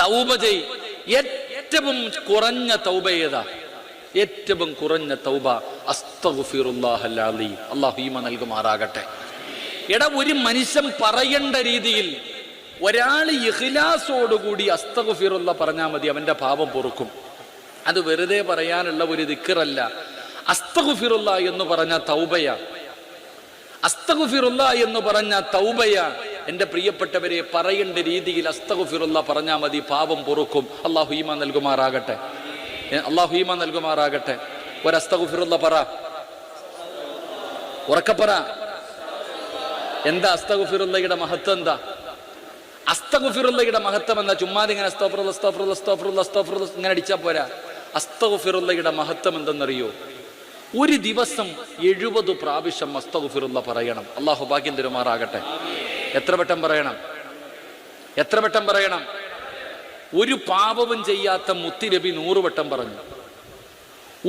തൗബ ചെയ്. ഏറ്റവും കുറഞ്ഞ തൗബ ഏതാ? ഏറ്റവും കുറഞ്ഞ തൗബ അസ്തഗ്ഫിറുല്ലാഹൽ അലീം. അല്ലാഹു ഈമാൻ നൽകുമാറാകട്ടെ. എടാ, ഒരു മനുഷ്യൻ പറയേണ്ട രീതിയിൽ ഒരാൾ ഇഖ്ലാസോടുകൂടി അസ്തഗ്ഫിറുല്ലാ പറഞ്ഞാൽ മതി, അവന്റെ പാപം പൊറുക്കും. അത് വെറുതെ പറയാനുള്ള ഒരു ദിക്റല്ല. അസ്തഗ്ഫിറുല്ലാ എന്ന് പറഞ്ഞ തൗബയ, അസ്തഗ്ഫിറുല്ലാ എന്ന് പറഞ്ഞ തൗബയ. എന്റെ പ്രിയപ്പെട്ടവരെ, പറയേണ്ട രീതിയിൽ അസ്തഗ്ഫിറുല്ലാ പറഞ്ഞാൽ മതി, പാപം പൊറുക്കും. അല്ലാഹു ഈമാൻ നൽകുമാറാകട്ടെ. അല്ലാഹു ഈമാൻ നൽകുമാറാകട്ടെ. ഒരു അസ്തഗ്ഫിറുല്ലാ പറ, ഉറക്കെ പറ. എന്താ അസ്തഗ്ഫിറുല്ലയുടെ മഹത്വം? എന്താ അസ്തഗ്ഫിറുല്ലയുടെ മഹത്വം? എന്താ? ചുമ്മാതെ ഇങ്ങനെ അസ്തഗ്ഫിറുല്ലാ അസ്തഗ്ഫിറുല്ലാ അസ്തഗ്ഫിറുല്ലാ അസ്തഗ്ഫിറുല്ലാ ഇങ്ങനെ അടിച്ചാൽ പോരാ. അസ്തഗ്ഫിറുല്ലയുടെ മഹത്വം എന്തെന്നറിയോ? ഒരു ദിവസം 70 പ്രാവശ്യം അസ്തഗ്ഫിറുല്ലാ പറയണം. അല്ലാഹു ഭാഗ്യം തരുമാറാകട്ടെ. എത്ര വട്ടം പറയണം? എത്ര വട്ടം പറയണം? ഒരു പാപവും ചെയ്യാത്ത മുത്തുനബി 100 വട്ടം പറഞ്ഞു.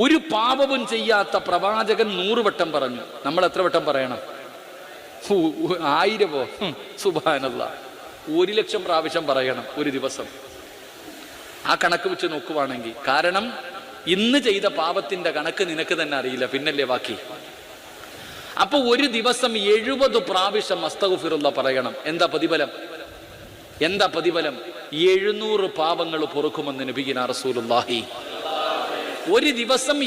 ഒരു പാപവും ചെയ്യാത്ത പ്രവാചകൻ 100 വട്ടം പറഞ്ഞു. നമ്മൾ എത്ര വട്ടം പറയണം? 1000ഓ? സുബ്ഹാനല്ലാഹ്, 1,00,000 പ്രാവശ്യം പറയണം ഒരു ദിവസം. ആ കണക്ക് വെച്ച് നോക്കുവാണെങ്കിൽ, കാരണം ഇന്ന് ചെയ്ത പാപത്തിന്റെ കണക്ക് നിനക്ക് തന്നെ അറിയില്ല, പിന്നല്ലേ ബാക്കി. അപ്പൊ ഒരു ദിവസം 70 പ്രാവശ്യം അസ്തഗ്ഫിറുല്ലാ പറയണം. എന്താ പ്രതിഫലം? എന്താ പ്രതിഫലം? 700 പാപങ്ങൾ പൊറുക്കുമെന്ന് നബിയിന റസൂലുള്ളാഹി. ഒരു ദിവസം